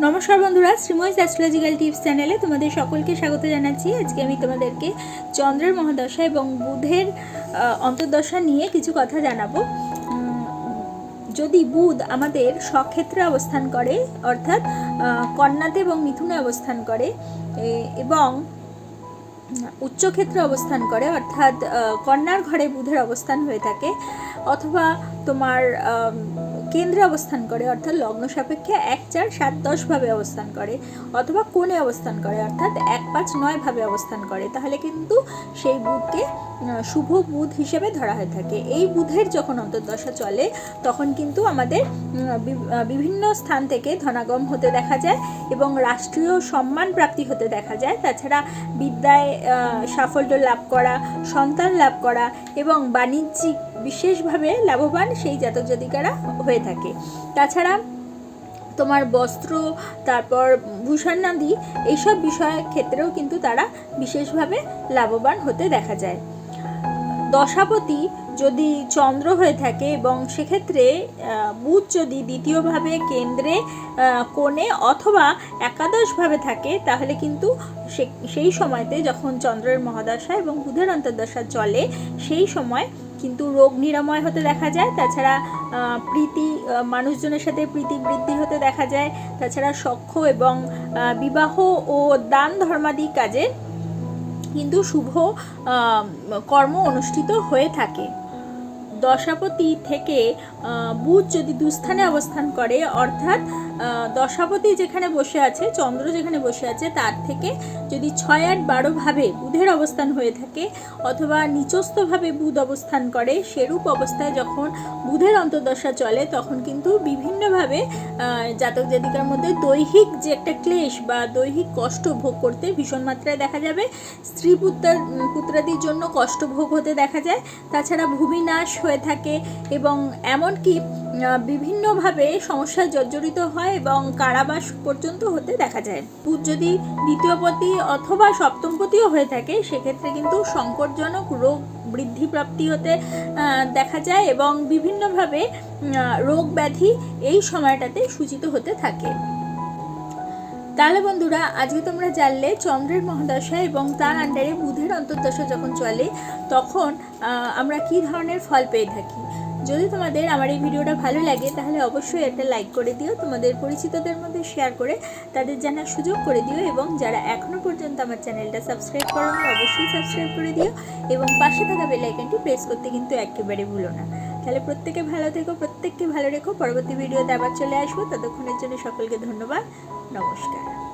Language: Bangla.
নমস্কার বন্ধুরা, শ্রীময়ীস অ্যাস্ট্রোলজিক্যাল টিপস চ্যানেলে তোমাদের সকলকে স্বাগত জানাচ্ছি। আজকে আমি তোমাদেরকে চন্দ্রের মহাদশা এবং বুধের অন্তর্দশা নিয়ে কিছু কথা জানাবো। যদি বুধ আমাদের স্বক্ষেত্রে অবস্থান করে, অর্থাৎ কন্যাতে এবং মিথুনে অবস্থান করে, এবং উচ্চক্ষেত্রে অবস্থান করে, অর্থাৎ কন্যার ঘরে বুধের অবস্থান হয়ে থাকে, অথবা তোমার কেন্দ্রে অবস্থান করে, অর্থাৎ লগ্ন সাপেক্ষে 1, 4, 7, 10 ভাবে অবস্থান করে, অথবা কোণে অবস্থান করে, অর্থাৎ 1, 5, 9 ভাবে অবস্থান করে, তাহলে কিন্তু সেই বুধকে শুভ বুধ হিসেবে ধরা হয়ে থাকে। এই বুধের যখন অন্তর্দশা চলে তখন কিন্তু আমাদের বিভিন্ন স্থান থেকে ধনাগম হতে দেখা যায় এবং রাষ্ট্রীয় সম্মান প্রাপ্তি হতে দেখা যায়। তাছাড়া বিদ্যায় সাফল্য লাভ করা, সন্তান লাভ করা এবং বাণিজ্যিক বিশেষভাবে লাভবান সেই জাতক জাতিকারা হয়ে থাকে। তাছাড়া তোমার বস্ত্র, তারপর ভূষণাদি এইসব বিষয়ের ক্ষেত্রেও কিন্তু তারা বিশেষভাবে লাভবান হতে দেখা যায়। দশাপতি যদি চন্দ্র হয়ে থাকে এবং সেক্ষেত্রে বুধ যদি দ্বিতীয়ভাবে কেন্দ্রে, কোণে অথবা একাদশভাবে থাকে, তাহলে কিন্তু সেই সময়তে যখন চন্দ্রের মহাদশা এবং বুধের অন্তর্দশা চলে সেই সময় কিন্তু রোগ নিরাময় হতে দেখা যায়। তাছাড়া প্রীতি, মানুষজনের সাথে প্রীতি বৃদ্ধি হতে দেখা যায়। তাছাড়া সখ্য এবং বিবাহ ও দান ধর্মাদি কাজে কিন্তু শুভ কর্ম অনুষ্ঠিত হয়ে থাকে। দশাপতি থেকে বুধ যদি দুস্থানে অবস্থান করে, অর্থাৎ দশাপতি যেখানে বসে আছে, চন্দ্র যেখানে বসে আছে, তার থেকে যদি 6, 8, 12 ভাবে বুধের অবস্থান হয়ে থাকে, অথবা নিচস্থভাবে বুধ অবস্থান করে, সেরূপ অবস্থায় যখন বুধের অন্তর্দশা চলে তখন কিন্তু বিভিন্নভাবে জাতক জাতিকার মধ্যে দৈহিক যে একটা ক্লেশ বা দৈহিক কষ্ট ভোগ করতে ভীষণ মাত্রায় দেখা যাবে। স্ত্রী পুত্রাদির জন্য কষ্ট ভোগ হতে দেখা যায়। তাছাড়া ভূমিনাশ হয়ে থাকে এবং এমনকি বিভিন্নভাবে সমস্যায় জর্জরিত হয় এবং কারাবাস পর্যন্ত হতে দেখা যায়। বুধ যদি দ্বিতীয়পতি অথবা সপ্তমপতিও হয়ে থাকে, সেক্ষেত্রে কিন্তু সংকটজনক রোগ বৃদ্ধি প্রাপ্তি হতে দেখা যায় এবং বিভিন্নভাবে রোগ ব্যাধি এই সময়টাতে সূচিত হতে থাকে। তাহলে বন্ধুরা, আজকে তোমরা জানলে চন্দ্রের মহাদশা এবং তার আন্ডারে বুধের অন্তর্দশা যখন চলে তখন আমরা কী ধরনের ফল পেয়ে থাকি। যদি তোমাদের আমার এই ভিডিওটা ভালো লাগে তাহলে অবশ্যই একটা লাইক করে দিও, তোমাদের পরিচিতদের মধ্যে শেয়ার করে তাদের জানার সুযোগ করে দিও, এবং যারা এখনও পর্যন্ত আমার চ্যানেলটা সাবস্ক্রাইব করোনি অবশ্যই সাবস্ক্রাইব করে দিও, এবং পাশে থাকা বেল আইকনটি প্রেস করতে কিন্তু একেবারে ভুলো না। তাহলে প্রত্যেকে ভালো থেকো, প্রত্যেককে ভালো রেখো। পরবর্তী ভিডিওতে আবার চলে আসবো। ততক্ষণের জন্য সকলকে ধন্যবাদ। নমস্কার।